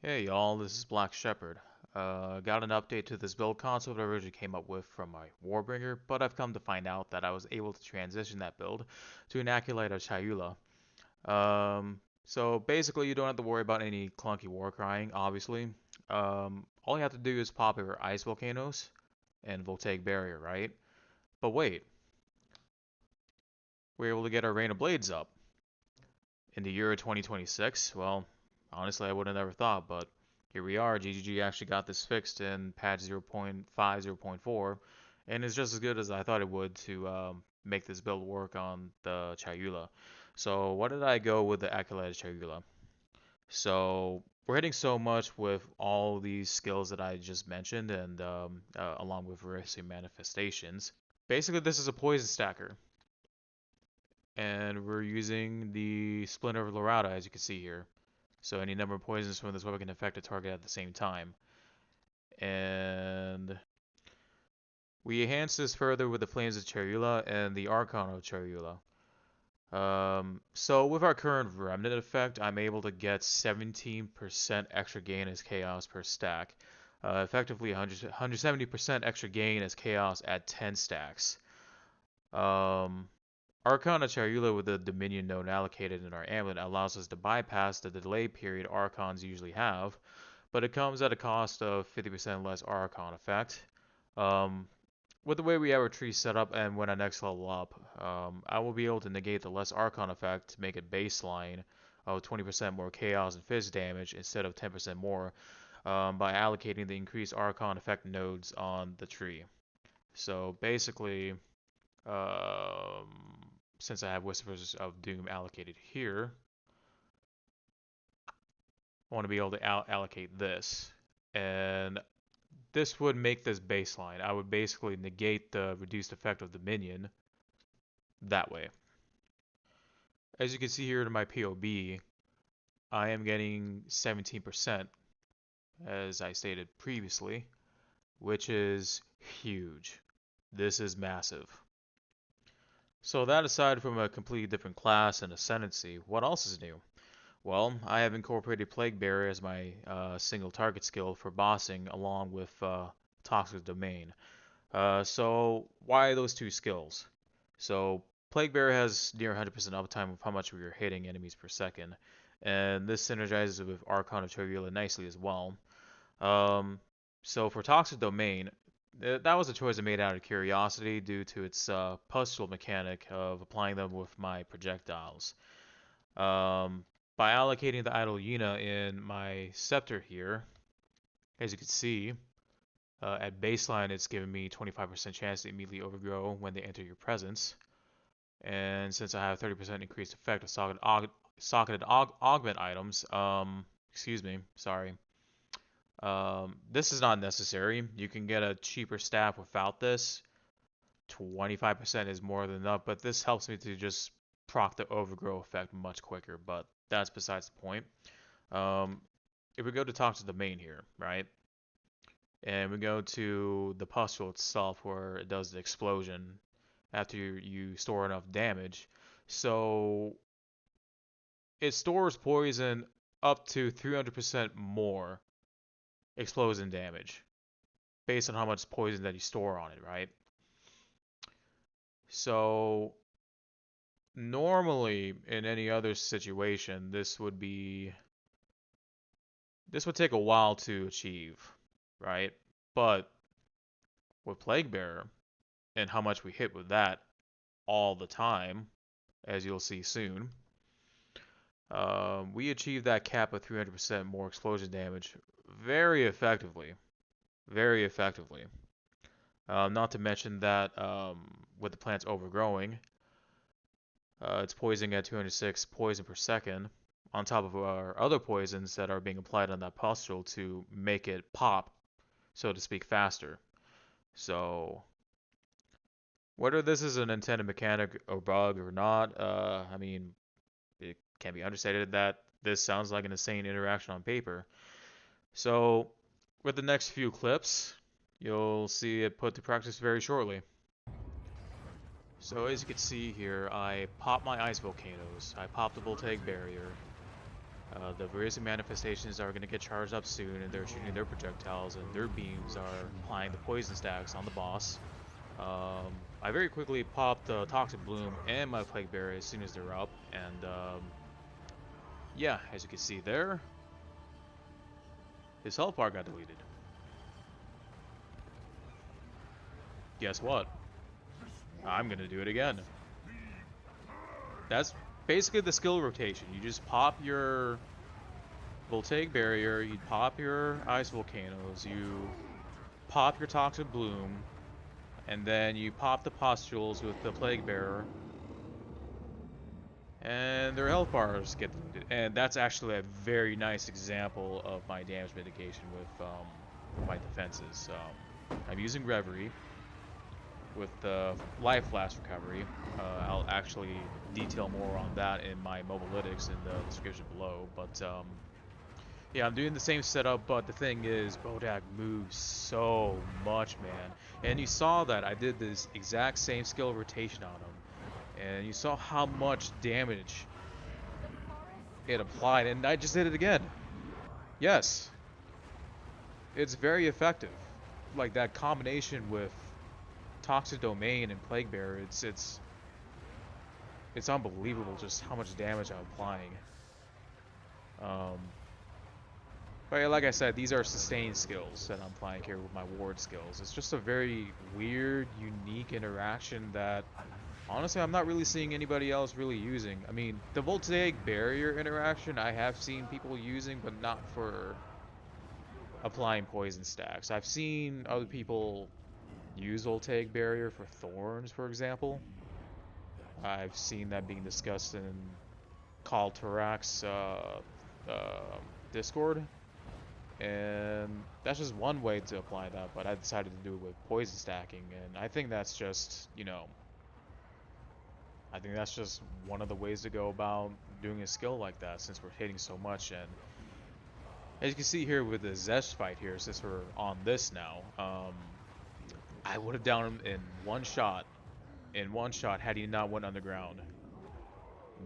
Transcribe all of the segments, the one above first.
Hey y'all, this is Black Shepherd. Got an update to this build concept I originally came up with from my Warbringer, but I've come to find out that I was able to transition that build to an Acolyte of Chayula. So basically you don't have to worry about any clunky war crying, obviously. All you have to do is pop your ice volcanoes and voltaic barrier, right? But wait, we're able to get our Rain of Blades up. In the year 2026, well, honestly I would have never thought, but here we are. GGG actually got this fixed in patch 0.5, 0.4, and it's just as good as I thought it would to make this build work on the Chayula. So what did I go with the Acolyte Chayula? So we're hitting so much with all these skills that I just mentioned, and along with Veracity Manifestations. Basically, this is a poison stacker, and we're using the Splinter of Lorata, as you can see here. So any number of poisons from this weapon can affect a target at the same time. And we enhance this further with the Flames of Charula and the Archon of Charula. So with our current Remnant effect, I'm able to get 17% extra gain as Chaos per stack. Effectively 170% extra gain as Chaos at 10 stacks. Um, Archon of Charula with the Dominion node allocated in our amulet allows us to bypass the delay period Archons usually have, but it comes at a cost of 50% less Archon effect. Um, with the way we have our tree set up and when I next level up, I will be able to negate the less Archon effect to make it baseline of 20% more Chaos and Fizz damage instead of 10% more by allocating the increased Archon effect nodes on the tree. So basically, since I have Whispers of Doom allocated here, I want to be able to allocate this. And this would make this baseline. I would basically negate the reduced effect of the minion that way. As you can see here in my POB, I am getting 17%, as I stated previously, which is huge. This is massive. So that aside from a completely different class and ascendancy, what else is new? Well, I have incorporated Plague Bearer as my single target skill for bossing along with Toxic Domain. So why those two skills? So Plague Bearer has near 100% uptime of how much we are hitting enemies per second, and this synergizes with Archon of Turbula nicely as well. Um, so for Toxic Domain, that was a choice I made out of curiosity due to its pustule mechanic of applying them with my projectiles. Um, by allocating the Idol Yuna in my scepter here, as you can see, at baseline it's giving me 25% chance to immediately overgrow when they enter your presence. And since I have 30% increased effect of socketed augment items, excuse me, sorry. This is not necessary. You can get a cheaper staff without this. 25% is more than enough, but this helps me to just proc the overgrow effect much quicker, but that's besides the point. Um, if we go to talk to the main here, right? And we go to the pustule itself where it does the explosion after you store enough damage. So it stores poison up to 300% more explosion damage based on how much poison that you store on it, right? So normally in any other situation, this would take a while to achieve, right? But with Plague Bearer and how much we hit with that all the time, as you'll see soon, we achieve that cap of 300% more explosion damage very effectively. Very effectively. Not to mention that with the plants overgrowing, it's poisoning at 206 poison per second, on top of our other poisons that are being applied on that pustule to make it pop, so to speak, faster. So, whether this is an intended mechanic or bug or not, I mean, it can be understated that this sounds like an insane interaction on paper. So, with the next few clips, you'll see it put to practice very shortly. So as you can see here, I pop my ice volcanoes, I pop the voltaic barrier, The various manifestations are going to get charged up soon, and they're shooting their projectiles, and their beams are applying the poison stacks on the boss. I very quickly popped the Toxic Bloom and my Plague Berry as soon as they're up, and yeah, as you can see there, his health bar got deleted. Guess what? I'm gonna do it again. That's basically the skill rotation. You just pop your Voltaic Barrier, you pop your Ice Volcanoes, you pop your Toxic Bloom, and then you pop the Pustules with the Plague Bearer, and their health bars get deleted. And that's actually a very nice example of my damage mitigation with my defenses. I'm using Reverie with the Life Flask recovery. I'll actually detail more on that in my mobalytics in the description below. But yeah, I'm doing the same setup, but the thing is, Bodach moves so much, man. And you saw that I did this exact same skill rotation on him, and you saw how much damage it applied, and I just did it again. Yes, it's very effective. Like that combination with Toxic Domain and Plague Bearer, it's unbelievable just how much damage I'm applying. But yeah, like I said, these are sustained skills that I'm applying here with my ward skills. It's just a very weird, unique interaction that, honestly, I'm not really seeing anybody else really using. I mean, the Voltaic Barrier interaction I have seen people using, but not for applying poison stacks. I've seen other people use Voltaic Barrier for Thorns, for example. I've seen that being discussed in Call Tarax's Discord. And that's just one way to apply that, but I decided to do it with poison stacking, and I think that's just, I think that's just one of the ways to go about doing a skill like that, since we're hitting so much. And as you can see here with the Xesht fight here, since we're on this now, I would have downed him in one shot had he not went underground.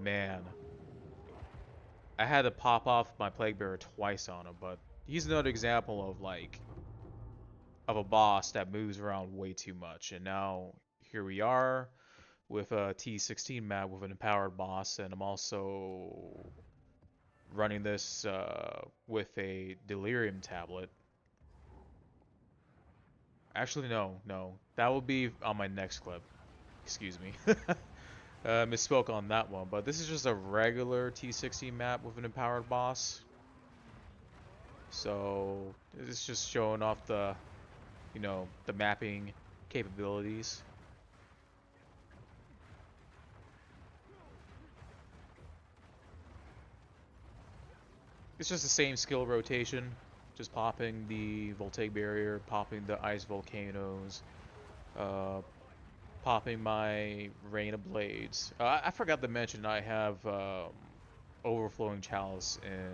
Man, I had to pop off my Plague Bearer twice on him, but he's another example of a boss that moves around way too much. And now here we are with a T16 map with an empowered boss, and I'm also running this with a delirium tablet. Actually, no, that will be on my next clip. Excuse me. Misspoke on that one, but this is just a regular T16 map with an empowered boss. So it's just showing off the the mapping capabilities. It's just the same skill rotation, just popping the Voltaic Barrier, popping the Ice Volcanoes, popping my Rain of Blades. I forgot to mention I have Overflowing Chalice in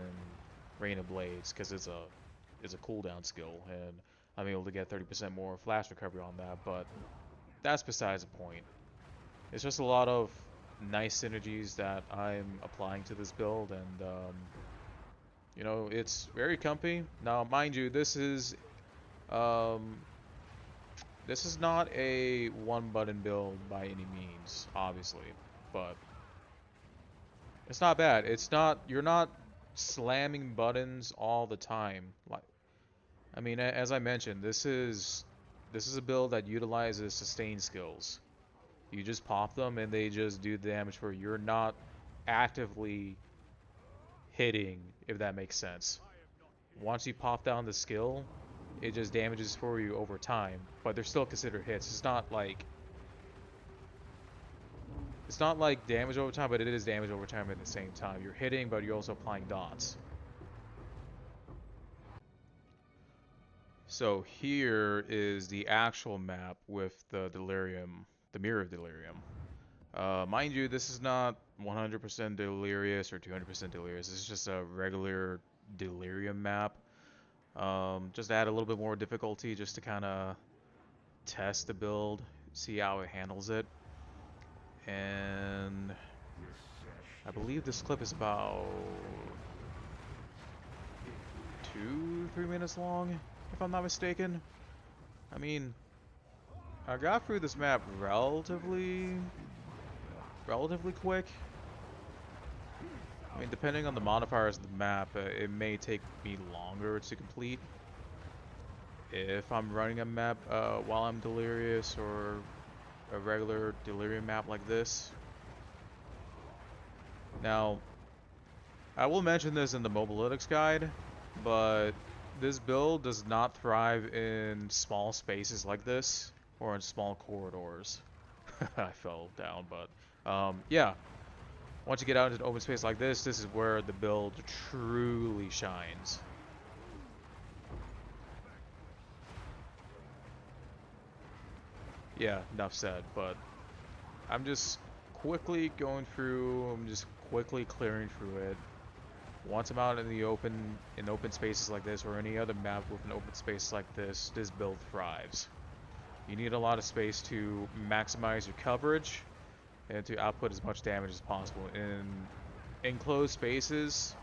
Rain of Blades because it's a cooldown skill, and I'm able to get 30% more flash recovery on that, but that's besides the point. It's just a lot of nice synergies that I'm applying to this build, and it's very comfy. Now, mind you, um, this is not a one-button build by any means, obviously, but it's not bad. You're not slamming buttons all the time. Like, I mean, as I mentioned, this is a build that utilizes sustained skills. You just pop them and they just do the damage for you. You're not actively hitting, if that makes sense. Once you pop down the skill, it just damages for you over time, but they're still considered hits. It's not like damage over time, but it is damage over time at the same time. You're hitting, but you're also applying dots. So here is the actual map with the delirium, the mirror of delirium. Mind you, this is not 100% delirious or 200% delirious. This is just a regular delirium map. Just add a little bit more difficulty just to kind of test the build, see how it handles it. And I believe this clip is about 2-3 minutes long, if I'm not mistaken. I mean, I got through this map relatively quick. I mean, depending on the modifiers of the map, it may take me longer to complete if I'm running a map while I'm delirious, or a regular delirium map like this. Now, I will mention this in the mobalytics guide, but this build does not thrive in small spaces like this, or in small corridors. I fell down, but yeah. Once you get out into an open space like this is where the build truly shines. Yeah, enough said, but I'm just quickly going through, I'm just quickly clearing through it. Once I'm out in the open spaces like this, or any other map with an open space like this build thrives. You need a lot of space to maximize your coverage and to output as much damage as possible. In enclosed spaces,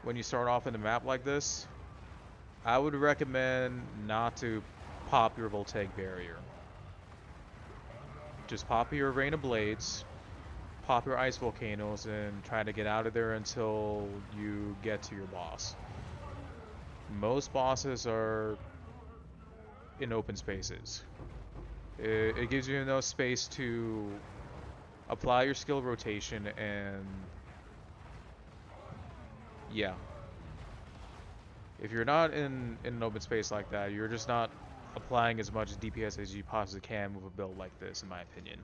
when you start off in a map like this, I would recommend not to pop your voltaic barrier. Just pop your rain of blades, pop your ice volcanoes, and try to get out of there until you get to your boss. Most bosses are in open spaces. It gives you enough space to apply your skill rotation, and yeah. If you're not in an open space like that, you're just not applying as much DPS as you possibly can with a build like this, in my opinion.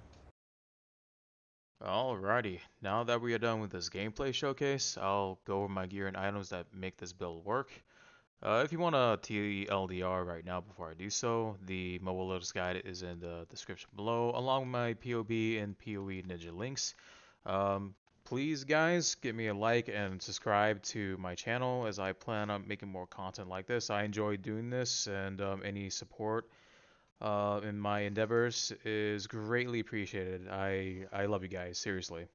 Alrighty, now that we are done with this gameplay showcase, I'll go over my gear and items that make this build work. If you want a TLDR right now before I do so, the mobile lotus guide is in the description below, along with my POB and PoE ninja links. Please guys, give me a like and subscribe to my channel, as I plan on making more content like this. I enjoy doing this, and any support in my endeavors is greatly appreciated. I love you guys, seriously.